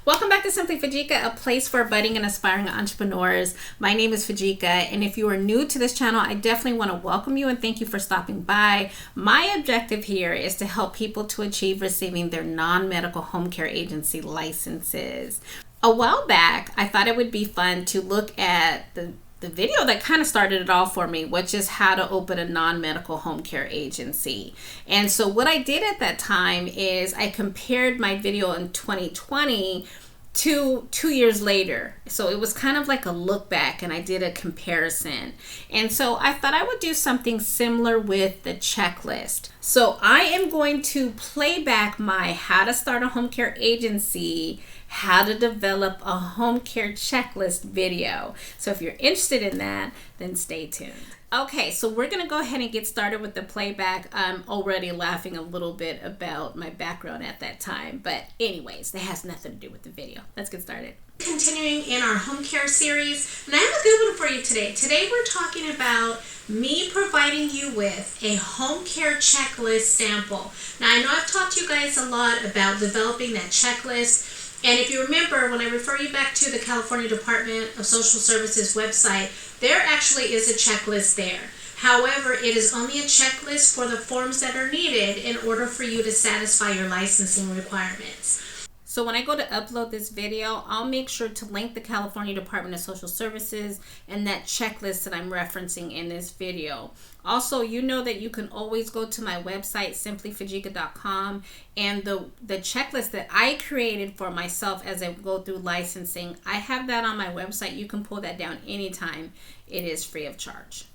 Welcome back to Simply Fujica, a place for budding and aspiring entrepreneurs. My name is Fujica, and if you are new to this channel, I definitely want to welcome you and thank you for stopping by. My objective here is to help people to achieve receiving their non-medical home care agency licenses. A while back, I thought it would be fun to look at the video that kind of started it all for me, which is how to open a non-medical home care agency. And so what I did at that time is I compared my video in 2020 to 2 years later. So it was kind of like a look back, and I did a comparison. And so I thought I would do something similar with the checklist. So I am going to play back my how to start a home care agency, how to develop a home care checklist video. So if you're interested in that, then stay tuned. Okay, so we're gonna go ahead and get started with the playback. I'm already laughing a little bit about my background at that time, but anyways, that has nothing to do with the video. Let's get started. Continuing in our home care series, and I have a good one for you today. Today we're talking about me providing you with a home care checklist sample. Now I know I've talked to you guys a lot about developing that checklist. And if you remember, when I refer you back to the California Department of Social Services website, there actually is a checklist there. However, it is only a checklist for the forms that are needed in order for you to satisfy your licensing requirements. So when I go to upload this video, I'll make sure to link the California Department of Social Services and that checklist that I'm referencing in this video. Also, you know that you can always go to my website, simplyfujica.com, and the checklist that I created for myself as I go through licensing, I have that on my website. You can pull that down anytime. It is free of charge.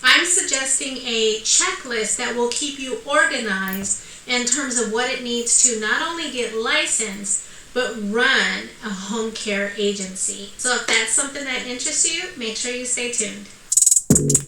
I'm suggesting a checklist that will keep you organized in terms of what it needs to not only get licensed, but run a home care agency. So if that's something that interests you, make sure you stay tuned.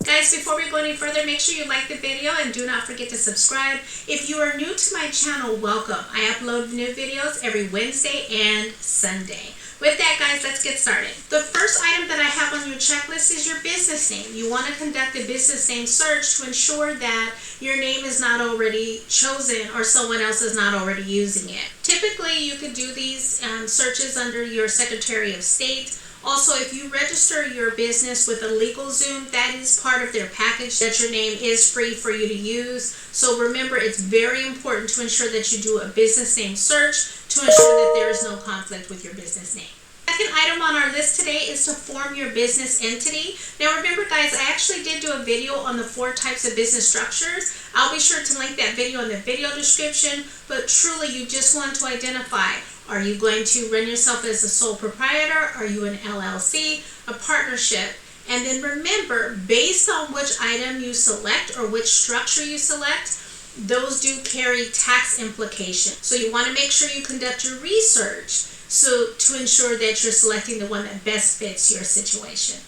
Guys, before we go any further, make sure you like the video and do not forget to subscribe. If you are new to my channel, welcome. I upload new videos every Wednesday and Sunday. With that, guys, let's get started. The first item that I have on your checklist is your business name. You want to conduct a business name search to ensure that your name is not already chosen or someone else is not already using it. Typically, you could do these searches under your Secretary of State. Also, if you register your business with a LegalZoom, that is part of their package that your name is free for you to use. So remember, it's very important to ensure that you do a business name search to ensure that there is no conflict with your business name. Second item on our list today is to form your business entity. Now remember, guys, I actually did do a video on the 4 types of business structures. I'll be sure to link that video in the video description, but truly you just want to identify, are you going to run yourself as a sole proprietor? Are you an LLC, a partnership? And then remember, based on which item you select or which structure you select, those do carry tax implications. So you want to make sure you conduct your research to ensure that you're selecting the one that best fits your situation.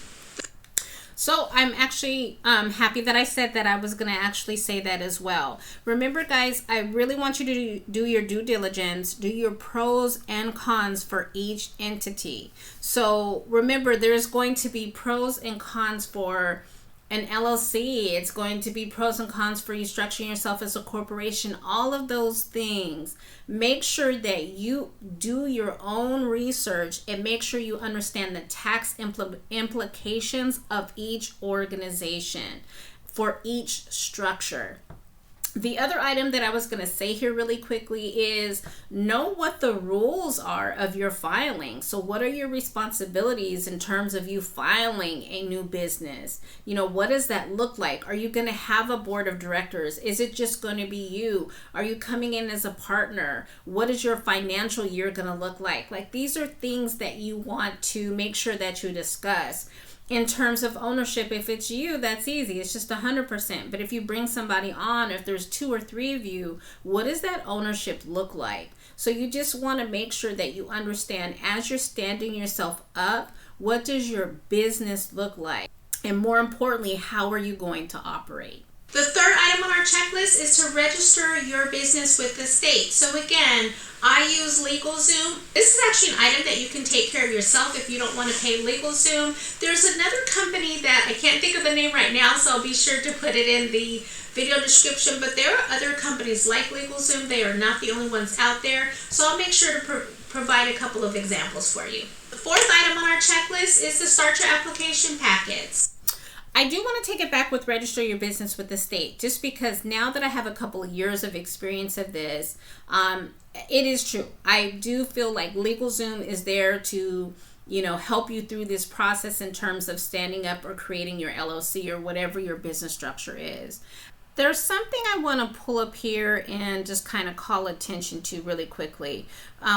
So I'm actually happy that I said that. I was going to actually say that as well. Remember, guys, I really want you to do your due diligence, do your pros and cons for each entity. So remember, there's going to be pros and cons for an LLC. It's going to be pros and cons for you structuring yourself as a corporation. All of those things. Make sure that you do your own research and make sure you understand the tax implications of each organization for each structure. The other item that I was going to say here really quickly is know what the rules are of your filing. So what are your responsibilities in terms of you filing a new business? You know, what does that look like? Are you going to have a board of directors? Is it just going to be you? Are you coming in as a partner? What is your financial year going to look like? Like, these are things that you want to make sure that you discuss. In terms of ownership, if it's you, that's easy. It's just 100%. But if you bring somebody on, if there's 2 or 3 of you, what does that ownership look like? So you just want to make sure that you understand, as you're standing yourself up, what does your business look like? And more importantly, how are you going to operate? The third item on our checklist is to register your business with the state. So again, I use LegalZoom. This is actually an item that you can take care of yourself if you don't want to pay LegalZoom. There's another company that I can't think of the name right now, so I'll be sure to put it in the video description, but there are other companies like LegalZoom. They are not the only ones out there, so I'll make sure to provide a couple of examples for you. The fourth item on our checklist is to start your application packets. I do want to take it back with register your business with the state, just because now that I have a couple of years of experience of this, it is true. I do feel like LegalZoom is there to, help you through this process in terms of standing up or creating your LLC or whatever your business structure is. There's something I want to pull up here and just kind of call attention to really quickly.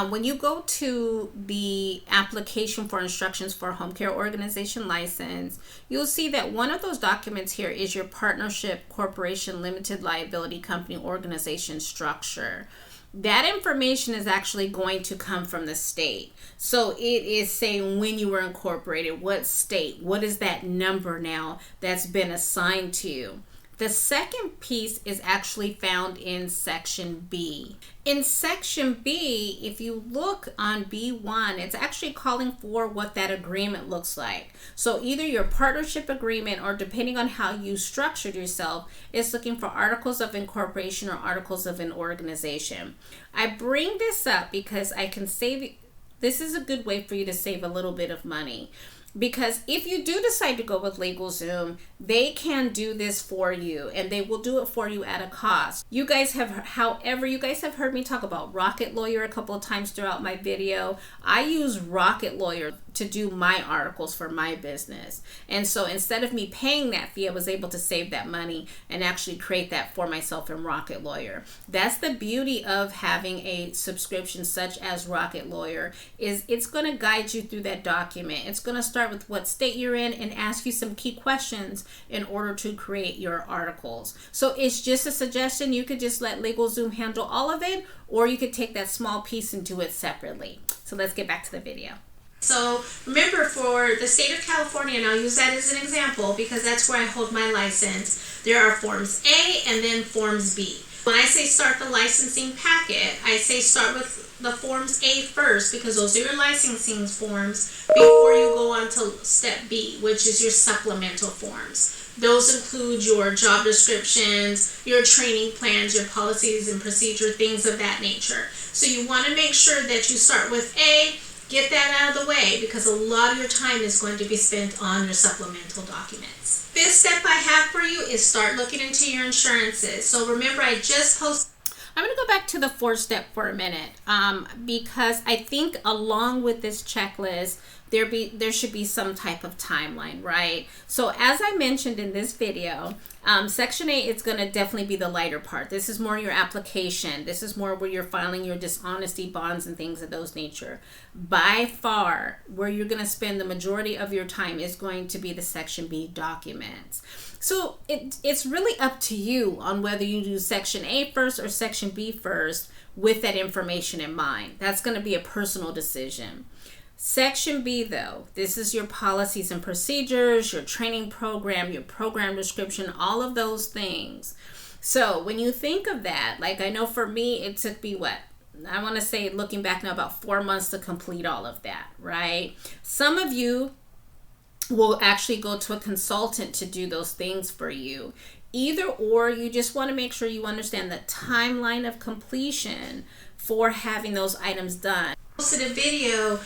When you go to the application for instructions for a home care organization license, you'll see that one of those documents here is your partnership, corporation, limited liability company, organization structure. That information is actually going to come from the state. So it is saying when you were incorporated, what state, what is that number now that's been assigned to you. The second piece is actually found in Section B. In Section B, if you look on B1, it's actually calling for what that agreement looks like. So either your partnership agreement, or depending on how you structured yourself, is looking for articles of incorporation or articles of an organization. I bring this up because I can save. This is a good way for you to save a little bit of money. Because if you do decide to go with LegalZoom, they can do this for you, and they will do it for you at a cost. You guys have heard me talk about Rocket Lawyer a couple of times throughout my video. I use Rocket Lawyer to do my articles for my business. And so instead of me paying that fee, I was able to save that money and actually create that for myself in Rocket Lawyer. That's the beauty of having a subscription such as Rocket Lawyer, is it's going to guide you through that document. It's going to start with what state you're in and ask you some key questions in order to create your articles. So it's just a suggestion. You could just let LegalZoom handle all of it, or you could take that small piece and do it separately. So let's get back to the video. So remember, for the state of California, and I'll use that as an example because that's where I hold my license, there are Forms A and then Forms B. When I say start the licensing packet, I say start with the Forms A first, because those are your licensing forms before you go on to step B, which is your supplemental forms. Those include your job descriptions, your training plans, your policies and procedure, things of that nature. So you want to make sure that you start with A, get that out of the way, because a lot of your time is going to be spent on your supplemental documents. Fifth step I have for you is start looking into your insurances. So remember, I just posted. I'm going to go back to the fourth step for a minute, because I think along with this checklist, there should be some type of timeline, right? So as I mentioned in this video, Section 8 is going to definitely be the lighter part. This is more your application. This is more where you're filing your dishonesty bonds and things of those nature. By far, where you're going to spend the majority of your time is going to be the Section B documents. So it's really up to you on whether you do Section A first or Section B first with that information in mind. That's going to be a personal decision. Section B, though, this is your policies and procedures, your training program, your program description, all of those things. So when you think of that, like I know for me, it took me I want to say, looking back now, about 4 months to complete all of that, right? Some of you will actually go to a consultant to do those things for you. Either or, you just want to make sure you understand the timeline of completion for having those items done. I posted a video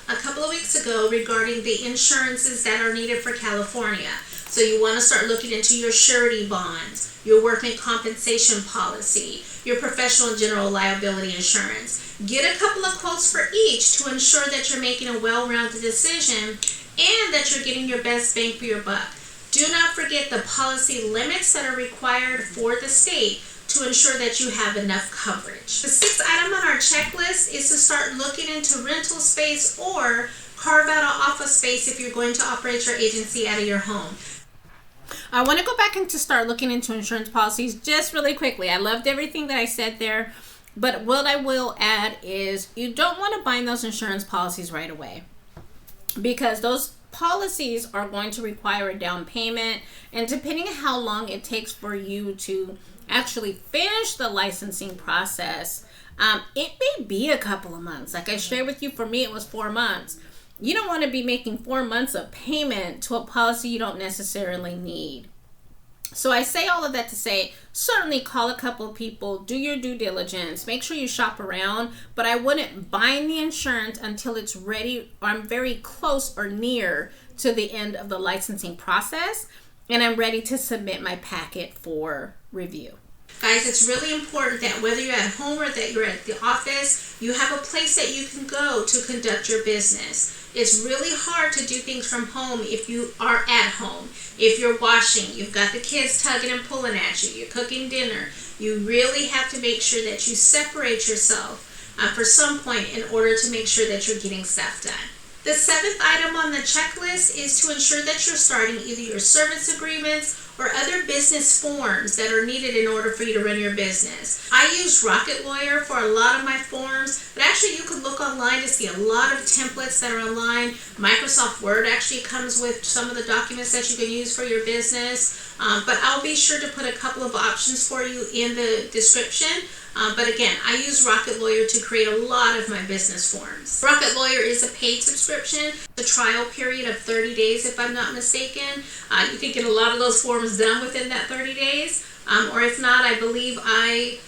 a couple of weeks ago regarding the insurances that are needed for California. So you want to start looking into your surety bonds, your workman compensation policy, your professional and general liability insurance. Get a couple of quotes for each to ensure that you're making a well-rounded decision and that you're getting your best bang for your buck. Do not forget the policy limits that are required for the state to ensure that you have enough coverage. The sixth item on our checklist is to start looking into rental space or carve out an office space if you're going to operate your agency out of your home. I want to go back and to start looking into insurance policies just really quickly. I loved everything that I said there, but what I will add is you don't want to bind those insurance policies right away, because those policies are going to require a down payment, and depending on how long it takes for you to actually finish the licensing process, it may be a couple of months. Like I shared with you, for me it was 4 months. You don't want to be making 4 months of payment to a policy you don't necessarily need. So I say all of that to say, certainly call a couple of people, do your due diligence, make sure you shop around, but I wouldn't bind the insurance until it's ready or I'm very close or near to the end of the licensing process and I'm ready to submit my packet for review. Guys, it's really important that whether you're at home or that you're at the office, you have a place that you can go to conduct your business. It's really hard to do things from home if you are at home. If you're washing, you've got the kids tugging and pulling at you, you're cooking dinner, you really have to make sure that you separate yourself for some point in order to make sure that you're getting stuff done. The 7th item on the checklist is to ensure that you're starting either your service agreements or other business forms that are needed in order for you to run your business. I use Rocket Lawyer for a lot of my forms, but actually you can look online to see a lot of templates that are online. Microsoft Word actually comes with some of the documents that you can use for your business, but I'll be sure to put a couple of options for you in the description. But again, I use Rocket Lawyer to create a lot of my business forms. Rocket Lawyer is a paid subscription, a trial period of 30 days if I'm not mistaken. You can get a lot of those forms done within that 30 days. Or if not, I believe I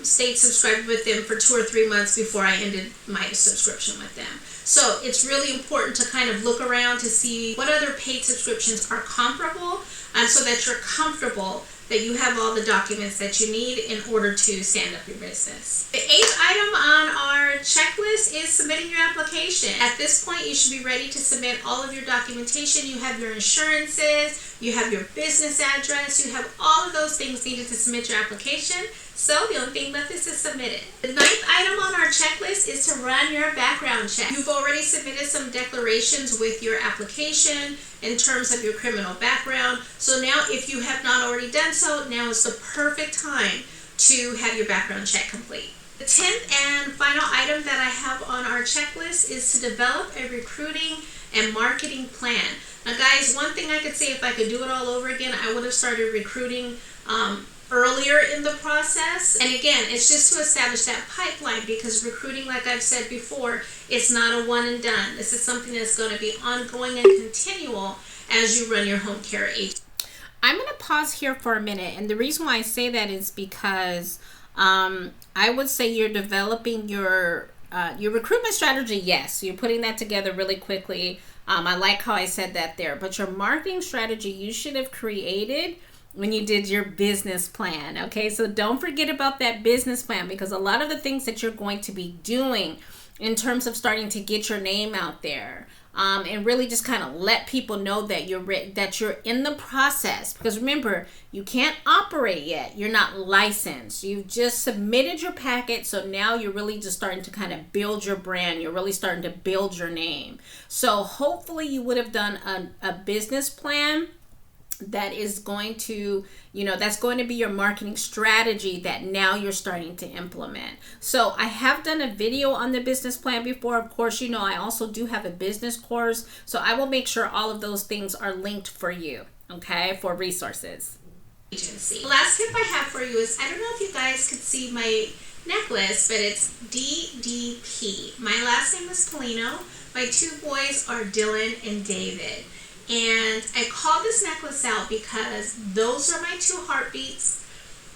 stayed subscribed with them for 2 or 3 months before I ended my subscription with them. So it's really important to kind of look around to see what other paid subscriptions are comparable so that you're comfortable that you have all the documents that you need in order to stand up your business. The 8th item on our checklist is submitting your application. At this point, you should be ready to submit all of your documentation. You have your insurances, you have your business address, you have all of those things needed to submit your application. So the only thing left is to submit it. The 9th item on our checklist is to run your background check. You've already submitted some declarations with your application in terms of your criminal background. So now if you have not already done so, now is the perfect time to have your background check complete. The 10th and final item that I have on our checklist is to develop a recruiting and marketing plan. Now guys, one thing I could say, if I could do it all over again, I would have started recruiting earlier in the process. And again, it's just to establish that pipeline, because recruiting, like I've said before, it's not a one and done. This is something that's going to be ongoing and continual as you run your home care agency. I'm going to pause here for a minute, and the reason why I say that is because I would say you're developing your recruitment strategy. Yes, you're putting that together really quickly. I like how I said that there, but your marketing strategy you should have created when you did your business plan. Okay, so don't forget about that business plan, because a lot of the things that you're going to be doing in terms of starting to get your name out there and really just kind of let people know that you're in the process. Because remember, you can't operate yet. You're not licensed. You've just submitted your packet, so now you're really just starting to kind of build your brand. You're really starting to build your name. So hopefully you would have done a business plan that is going to, that's going to be your marketing strategy that now you're starting to implement. So I have done a video on the business plan before. Of course, I also do have a business course. So I will make sure all of those things are linked for you, okay, for resources. Agency. The last tip I have for you is, I don't know if you guys could see my necklace, but it's DDP. My last name is Polino. My 2 boys are Dylan and David. And I call this necklace out because those are my 2 heartbeats.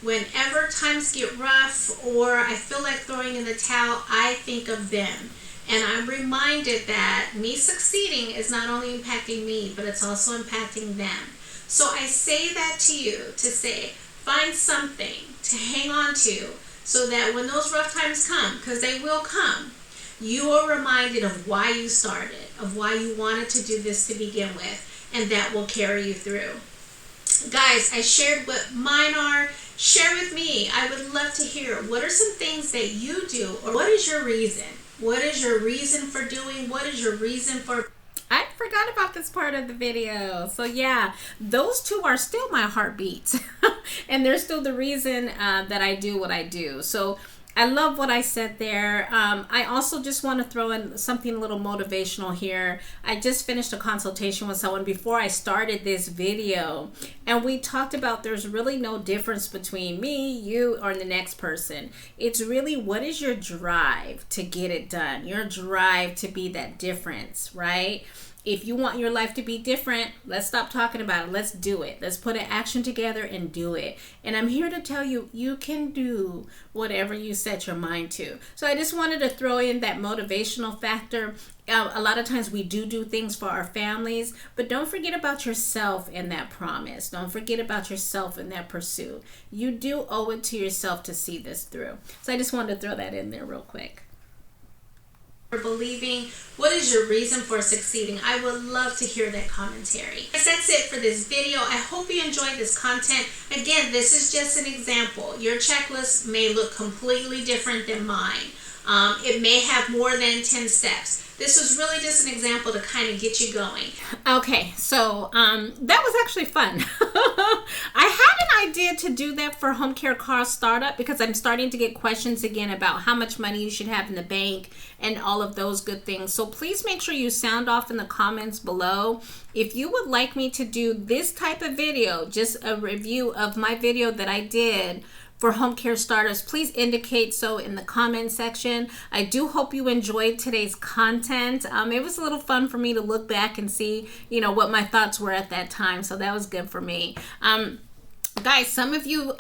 Whenever times get rough or I feel like throwing in the towel, I think of them. And I'm reminded that me succeeding is not only impacting me, but it's also impacting them. So I say that to you to say, find something to hang on to so that when those rough times come, because they will come, you are reminded of why you started, of why you wanted to do this to begin with, and that will carry you through. Guys, I shared what mine are. Share with me. I would love to hear, what are some things that you do, or what is your reason? What is your reason for doing? What is your reason for... I forgot about this part of the video. So yeah, those 2 are still my heartbeats. And they're still the reason that I do what I do. So I love what I said there. I also just want to throw in something a little motivational here. I just finished a consultation with someone before I started this video, and we talked about there's really no difference between me, you, or the next person. It's really, what is your drive to get it done? Your drive to be that difference, right? If you want your life to be different, let's stop talking about it. Let's do it. Let's put an action together and do it. And I'm here to tell you, you can do whatever you set your mind to. So I just wanted to throw in that motivational factor. A lot of times we do things for our families, but don't forget about yourself in that promise. Don't forget about yourself in that pursuit. You do owe it to yourself to see this through. So I just wanted to throw that in there real quick. For believing, what is your reason for succeeding? I would love to hear that commentary. That's it for this video. I hope you enjoyed this content. Again, this is just an example. Your checklist may look completely different than mine. It may have more than 10 steps. This was really just an example to kind of get you going. Okay, so that was actually fun. I had an idea to do that for home care car startup because I'm starting to get questions again about how much money you should have in the bank and all of those good things. So please make sure you sound off in the comments below. If you would like me to do this type of video, just a review of my video that I did for home care starters, please indicate so in the comment section. I do hope you enjoyed today's content. It was a little fun for me to look back and see, what my thoughts were at that time. So that was good for me. Guys, some of you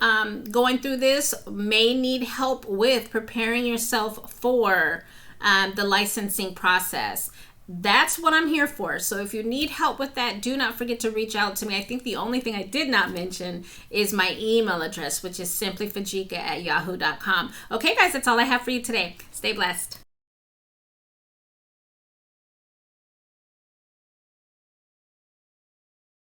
going through this may need help with preparing yourself for the licensing process. That's what I'm here for. So if you need help with that, do not forget to reach out to me. I think the only thing I did not mention is my email address, which is simplyfujica@yahoo.com. Okay, guys, that's all I have for you today. Stay blessed.